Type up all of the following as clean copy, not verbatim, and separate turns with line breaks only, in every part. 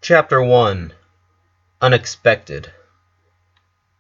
Chapter 1 Unexpected.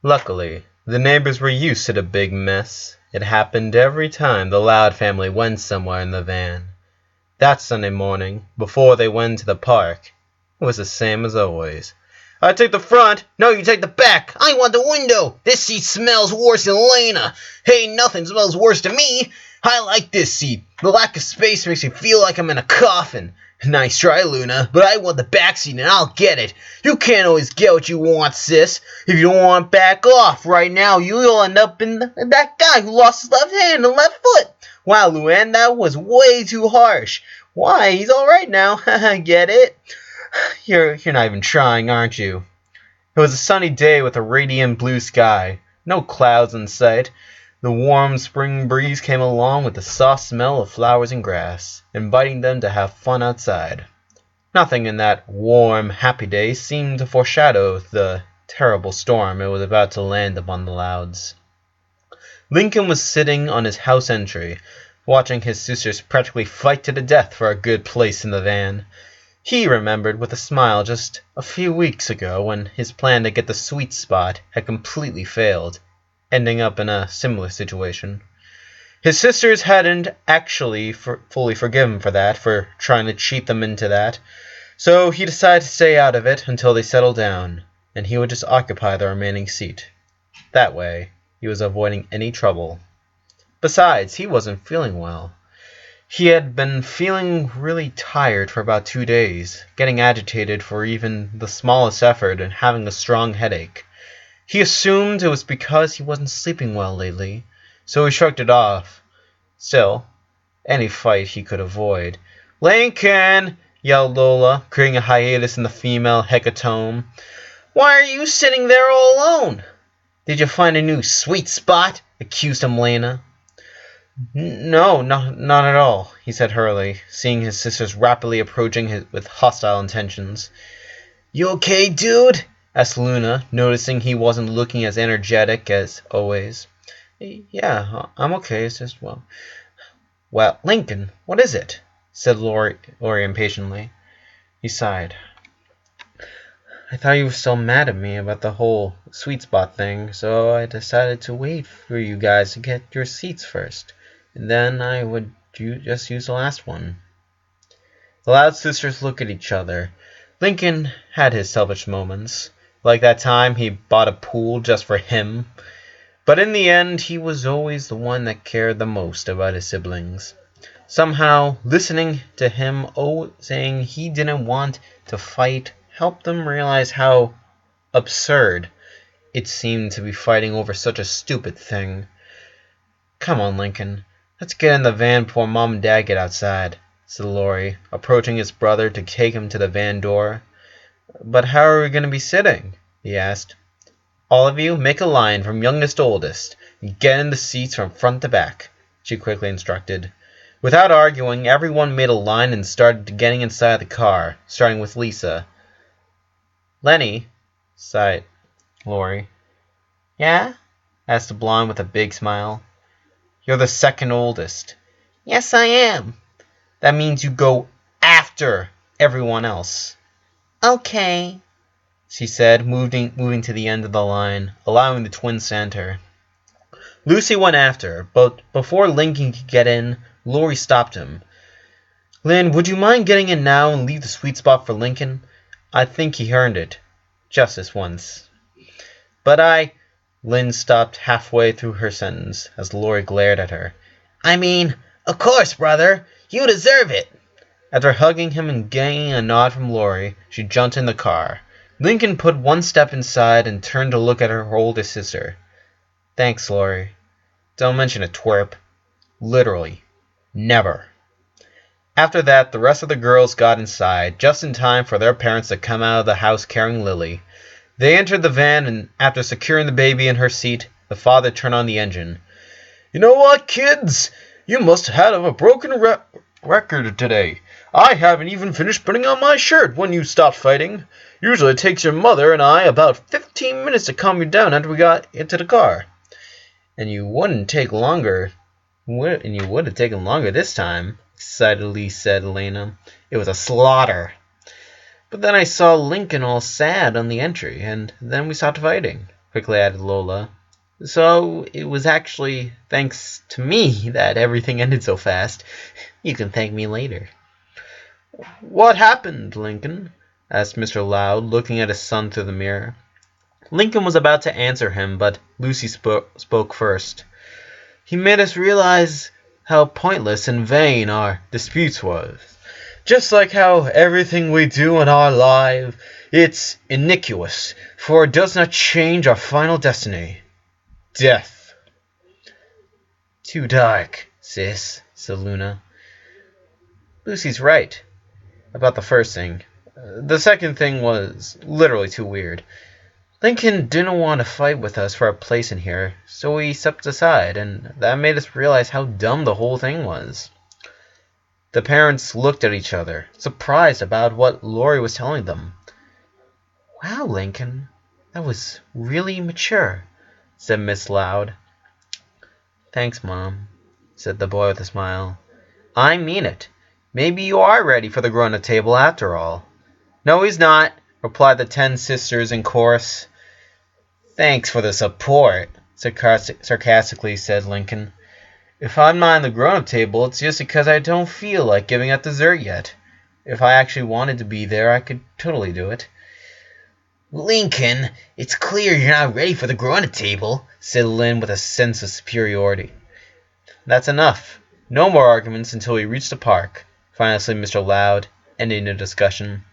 Luckily, the neighbors were used to the big mess. It happened every time the Loud family went somewhere in the van. That Sunday morning, before they went to the park, it was the same as always. "I take the front." "No, you take the back." "I want the window." "This seat smells worse than Lena." "Hey, nothing smells worse to me." "I like this seat. The lack of space makes me feel like I'm in a coffin." "Nice try, Luna, but I want the back seat and I'll get it." "You can't always get what you want, sis. If you don't want, back off. Right now, you'll end up in that guy who lost his left hand and left foot." "Wow, Luann, that was way too harsh." "Why, he's alright now." "Get it? You're not even trying, aren't you?" It was a sunny day with a radiant blue sky. No clouds in sight. The warm spring breeze came along with the soft smell of flowers and grass, inviting them to have fun outside. Nothing in that warm, happy day seemed to foreshadow the terrible storm it was about to land upon the Louds. Lincoln was sitting on his house entry, watching his sisters practically fight to the death for a good place in the van. He remembered with a smile just a few weeks ago when his plan to get the sweet spot had completely failed, ending up in a similar situation. His sisters hadn't actually fully forgiven him for trying to cheat them into that, so he decided to stay out of it until they settled down, and he would just occupy the remaining seat. That way, he was avoiding any trouble. Besides, he wasn't feeling well. He had been feeling really tired for about 2 days, getting agitated for even the smallest effort and having a strong headache. He assumed it was because he wasn't sleeping well lately, so he shrugged it off. Still, any fight he could avoid. "Lincoln!" yelled Lola, creating a hiatus in the female hecatomb. "Why are you sitting there all alone?" "Did you find a new sweet spot?" accused him Lena. "No, not at all," he said hurriedly, seeing his sisters rapidly approaching with hostile intentions. "You okay, dude?" asked Luna, noticing he wasn't looking as energetic as always. "Yeah, I'm okay, it's just, well, Lincoln, what is it?" said Lori impatiently. He sighed. "I thought you were still mad at me about the whole sweet spot thing, so I decided to wait for you guys to get your seats first. And then I would just use the last one." The Loud sisters looked at each other. Lincoln had his selfish moments, like that time he bought a pool just for him. But in the end, he was always the one that cared the most about his siblings. Somehow, listening to him saying he didn't want to fight helped them realize how absurd it seemed to be fighting over such a stupid thing. "Come on, Lincoln. Let's get in the van before Mom and Dad get outside," said Laurie, approaching his brother to take him to the van door. "But how are we going to be sitting?" he asked. "All of you make a line from youngest to oldest, and get in the seats from front to back," she quickly instructed. Without arguing, everyone made a line and started getting inside the car, starting with Lisa. "Lenny," sighed Laurie. "Yeah?" asked the blonde with a big smile. "You're the second oldest." "Yes, I am." "That means you go after everyone else." "Okay," she said, moving to the end of the line, allowing the twins to enter. Lucy went after, but before Lincoln could get in, Laurie stopped him. "Lynn, would you mind getting in now and leave the sweet spot for Lincoln? I think he earned it. Just this once." "But Lynn stopped halfway through her sentence as Laurie glared at her. "I mean, of course, brother. You deserve it." After hugging him and getting a nod from Laurie, she jumped in the car. Lincoln put one step inside and turned to look at her older sister. "Thanks, Laurie. Don't mention a twerp. Literally. Never." After that, the rest of the girls got inside, just in time for their parents to come out of the house carrying Lily. They entered the van, and after securing the baby in her seat, the father turned on the engine. "You know what, kids? You must have a broken record today. I haven't even finished putting on my shirt when you stopped fighting. Usually it takes your mother and I about 15 minutes to calm you down after we got into the car." And you would have taken longer this time," excitedly said Elena. "It was a slaughter." But then I saw Lincoln all sad on the entry, and then we stopped fighting, quickly added Lola. So it was actually thanks to me that everything ended so fast. You can thank me later. What happened, Lincoln? Asked Mr. Loud, looking at his son through the mirror. Lincoln was about to answer him, but Lucy spoke first. He made us realize how pointless and vain our disputes was. Just like how everything we do in our life, it's iniquitous, for it does not change our final destiny. Death. Too dark, sis, said Luna. Lucy's right about the first thing. The second thing was literally too weird. Lincoln didn't want to fight with us for a place in here, so we stepped aside, and that made us realize how dumb the whole thing was. The parents looked at each other, surprised about what Lori was telling them. Wow, Lincoln, that was really mature, said Miss Loud. Thanks, Mom, said the boy with a smile. I mean it. Maybe you are ready for the grown-up table after all. No, he's not, replied the 10 sisters in chorus. Thanks for the support, sarcastically said Lincoln. If I'm not on the grown-up table, it's just because I don't feel like giving up dessert yet. If I actually wanted to be there, I could totally do it. Lincoln, it's clear you're not ready for the grown-up table, said Lynn with a sense of superiority. That's enough. No more arguments until we reach the park, finally said Mr. Loud, ending the discussion.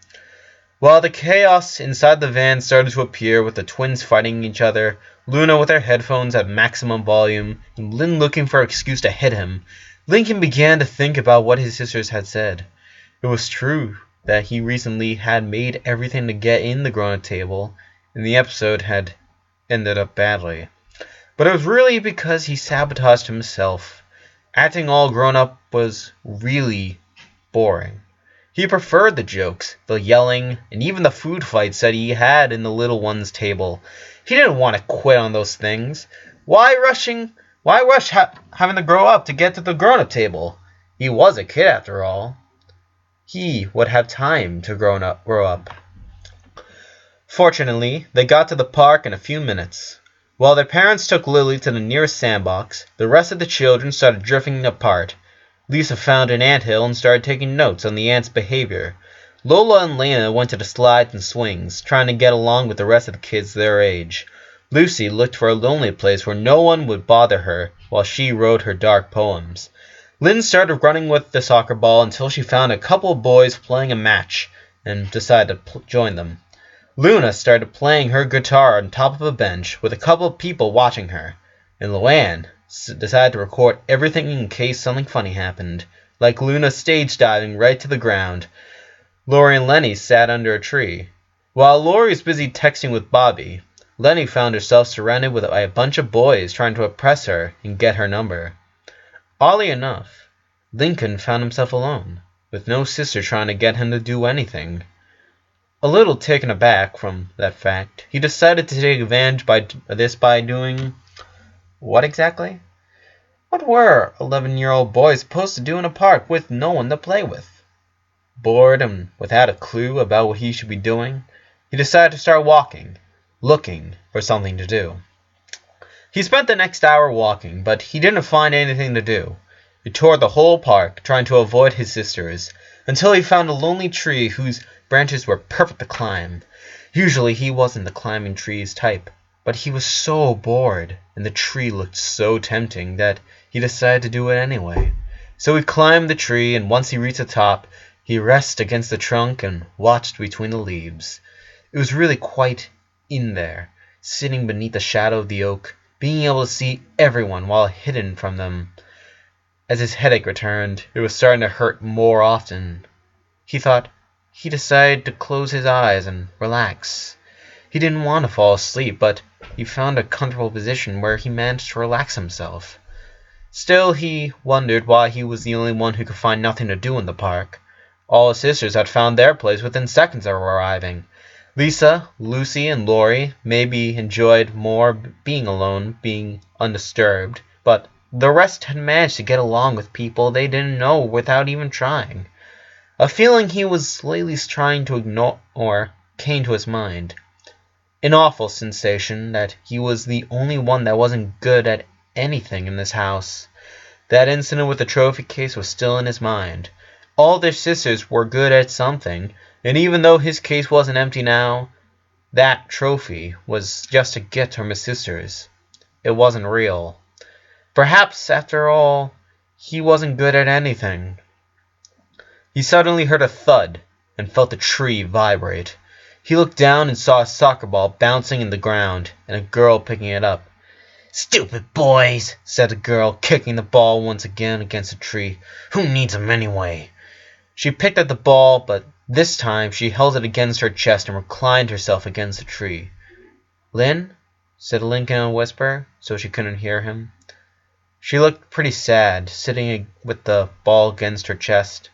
While the chaos inside the van started to appear with the twins fighting each other, Luna with her headphones at maximum volume, and Lynn looking for an excuse to hit him, Lincoln began to think about what his sisters had said. It was true that he recently had made everything to get in the grown-up table, and the episode had ended up badly. But it was really because he sabotaged himself. Acting all grown-up was really boring. He preferred the jokes, the yelling, and even the food fights that he had in the little one's table. He didn't want to quit on those things. Why rush having to grow up to get to the grown-up table? He was a kid after all. He would have time to grow up. Fortunately, they got to the park in a few minutes. While their parents took Lily to the nearest sandbox, the rest of the children started drifting apart. Lisa found an anthill and started taking notes on the ants' behavior. Lola and Lena went to the slides and swings, trying to get along with the rest of the kids their age. Lucy looked for a lonely place where no one would bother her while she wrote her dark poems. Lynn started running with the soccer ball until she found a couple of boys playing a match and decided to join them. Luna started playing her guitar on top of a bench with a couple of people watching her, and Luann decided to record everything in case something funny happened, like Luna stage diving right to the ground. Lori and Lenny sat under a tree. While Lori was busy texting with Bobby, Lenny found herself surrounded by a bunch of boys trying to oppress her and get her number. Oddly enough, Lincoln found himself alone, with no sister trying to get him to do anything. A little taken aback from that fact, he decided to take advantage by doing... what exactly? What were 11-year-old boys supposed to do in a park with no one to play with? Bored and without a clue about what he should be doing, he decided to start walking, looking for something to do. He spent the next hour walking, but he didn't find anything to do. He toured the whole park, trying to avoid his sisters, until he found a lonely tree whose branches were perfect to climb. Usually he wasn't the climbing trees type, but he was so bored, and the tree looked so tempting that he decided to do it anyway. So he climbed the tree, and once he reached the top, he rested against the trunk and watched between the leaves. It was really quite in there, sitting beneath the shadow of the oak, being able to see everyone while hidden from them. As his headache returned, it was starting to hurt more often. He decided to close his eyes and relax. He didn't want to fall asleep, but he found a comfortable position where he managed to relax himself. Still, he wondered why he was the only one who could find nothing to do in the park. All his sisters had found their place within seconds of arriving. Lisa, Lucy, and Lori maybe enjoyed more being alone, being undisturbed, but the rest had managed to get along with people they didn't know without even trying. A feeling he was lately trying to ignore came to his mind. An awful sensation that he was the only one that wasn't good at anything in this house. That incident with the trophy case was still in his mind. All their sisters were good at something, and even though his case wasn't empty now, that trophy was just a gift from his sisters. It wasn't real. Perhaps, after all, he wasn't good at anything. He suddenly heard a thud and felt the tree vibrate. He looked down and saw a soccer ball bouncing in the ground and a girl picking it up. "Stupid boys," said the girl, kicking the ball once again against the tree. "Who needs 'em anyway?" She picked up the ball, but this time she held it against her chest and reclined herself against the tree. "Lynn?" said Lincoln in a whisper, so she couldn't hear him. She looked pretty sad, sitting with the ball against her chest.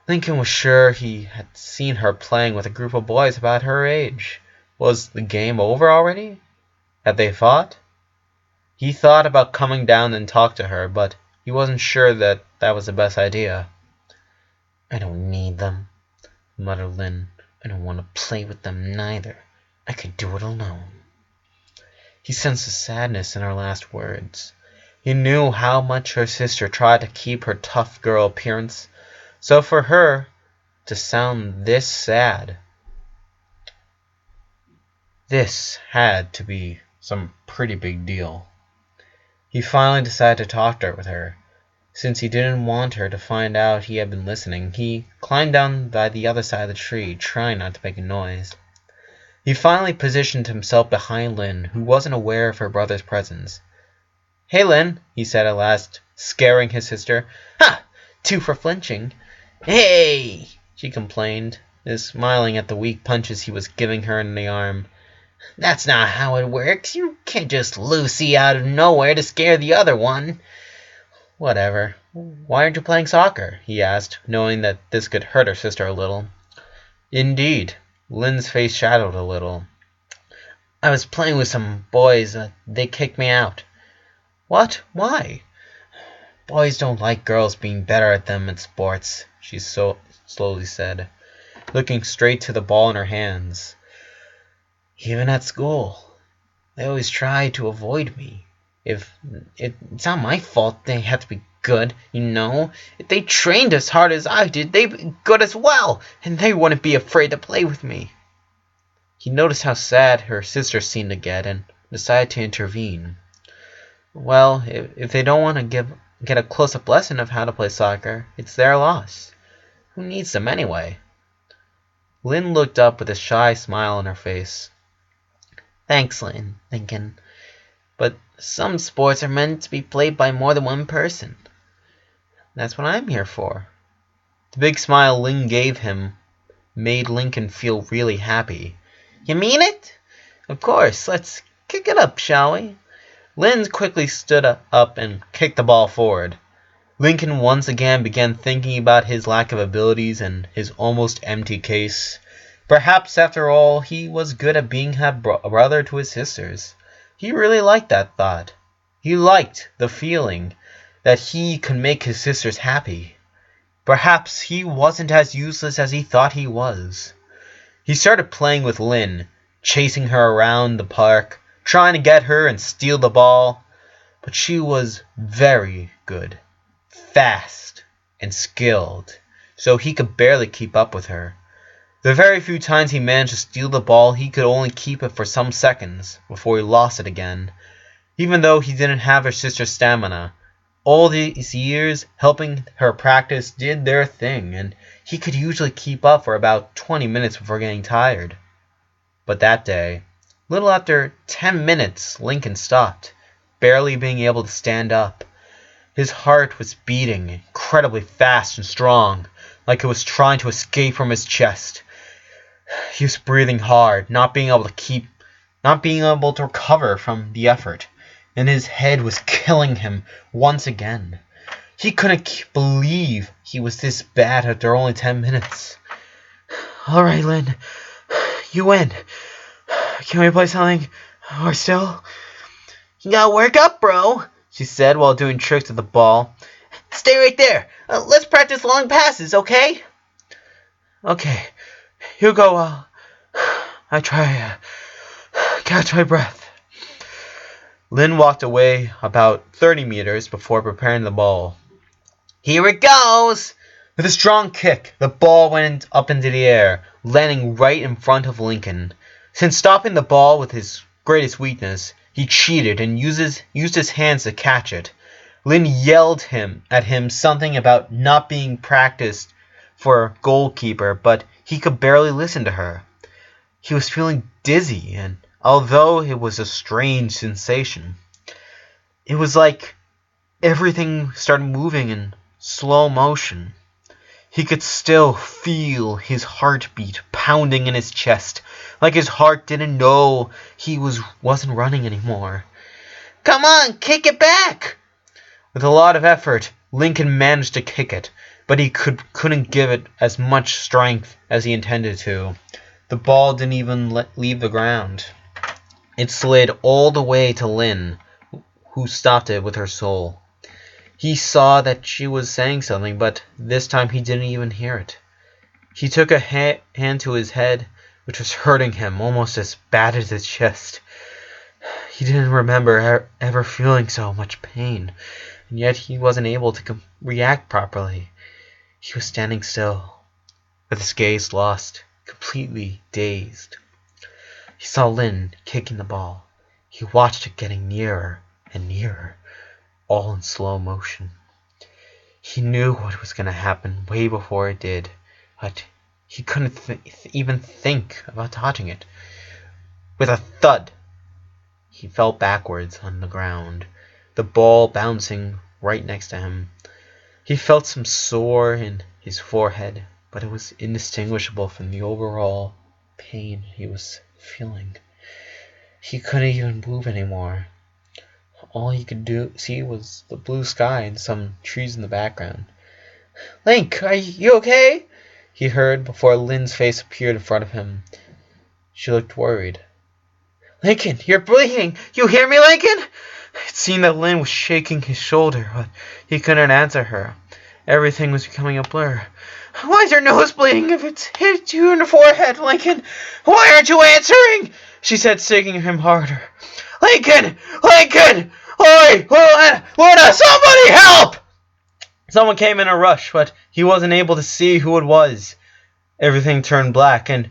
Lincoln was sure he had seen her playing with a group of boys about her age. Was the game over already? Had they fought? He thought about coming down and talk to her, but he wasn't sure that was the best idea. "I don't need them," muttered Lynn. "I don't want to play with them neither. I could do it alone." He sensed the sadness in her last words. He knew how much her sister tried to keep her tough girl appearance, so for her to sound this sad, this had to be some pretty big deal. He finally decided to talk with her. Since he didn't want her to find out he had been listening, he climbed down by the other side of the tree, trying not to make a noise. He finally positioned himself behind Lynn, who wasn't aware of her brother's presence. "Hey, Lynn," he said at last, scaring his sister. "Ha! Two for flinching." "Hey!" she complained, smiling at the weak punches he was giving her in the arm. "That's not how it works. You can't just Lucy out of nowhere to scare the other one." "Whatever. Why aren't you playing soccer?" he asked, knowing that this could hurt her sister a little. Indeed, Lynn's face shadowed a little. "I was playing with some boys. They kicked me out." "What? Why?" "Boys don't like girls being better at them at sports," she slowly said, looking straight to the ball in her hands. "Even at school. They always try to avoid me. It's not my fault they have to be good, you know. If they trained as hard as I did, they'd be good as well, and they wouldn't be afraid to play with me." He noticed how sad her sister seemed to get and decided to intervene. "Well, if they don't want to get a close-up lesson of how to play soccer, it's their loss. Who needs them anyway?" Lynn looked up with a shy smile on her face. "Thanks, Lincoln. But some sports are meant to be played by more than one person. That's what I'm here for." The big smile Lynn gave him made Lincoln feel really happy. "You mean it? Of course. Let's kick it up, shall we?" Lynn quickly stood up and kicked the ball forward. Lincoln once again began thinking about his lack of abilities and his almost empty case. Perhaps, after all, he was good at being a brother to his sisters. He really liked that thought. He liked the feeling that he could make his sisters happy. Perhaps he wasn't as useless as he thought he was. He started playing with Lynn, chasing her around the park, trying to get her and steal the ball. But she was very good, fast, and skilled, so he could barely keep up with her. The very few times he managed to steal the ball, he could only keep it for some seconds before he lost it again. Even though he didn't have her sister's stamina, all these years helping her practice did their thing, and he could usually keep up for about 20 minutes before getting tired. But that day, little after 10 minutes, Lincoln stopped, barely being able to stand up. His heart was beating incredibly fast and strong, like it was trying to escape from his chest. He was breathing hard, not being able to recover from the effort, and his head was killing him once again. He couldn't believe he was this bad after only 10 minutes. "All right, Lynn, you win. Can we play something more still?" "You gotta work up, bro," she said while doing tricks with the ball. "Stay right there. Let's practice long passes, okay?" Okay, you go while I try catch my breath. Lynn walked away about 30 meters before preparing the ball. Here it goes! With a strong kick, the ball went up into the air, landing right in front of Lincoln. Since stopping the ball was his greatest weakness, he cheated and used his hands to catch it. Lynn yelled at him something about not being practiced for goalkeeper, but he could barely listen to her. He was feeling dizzy, and although it was a strange sensation, it was like everything started moving in slow motion. He could still feel his heartbeat pounding in his chest, like his heart didn't know he wasn't running anymore. Come on, kick it back! With a lot of effort, Lincoln managed to kick it, but he couldn't give it as much strength as he intended to. The ball didn't even leave the ground. It slid all the way to Lynn, who stopped it with her soul. He saw that she was saying something, but this time he didn't even hear it. He took a hand to his head, which was hurting him almost as bad as his chest. He didn't remember ever feeling so much pain, and yet he wasn't able to react properly. He was standing still, with his gaze lost, completely dazed. He saw Lynn kicking the ball. He watched it getting nearer and nearer, all in slow motion. He knew what was going to happen way before it did, but he couldn't even think about touching it. With a thud, he fell backwards on the ground, the ball bouncing right next to him. He felt some sore in his forehead, but it was indistinguishable from the overall pain he was feeling. He couldn't even move anymore. All he could see was the blue sky and some trees in the background. Link, are you okay? He heard before Lynn's face appeared in front of him. She looked worried. Lincoln, you're bleeding! You hear me, Lincoln? It seemed that Lynn was shaking his shoulder, but he couldn't answer her. Everything was becoming a blur. Why is your nose bleeding if it's hit you in the forehead, Lincoln? Why aren't you answering? She said, sticking him harder. Lincoln! Lincoln! Oi! Luna! Somebody help! Someone came in a rush, but he wasn't able to see who it was. Everything turned black, and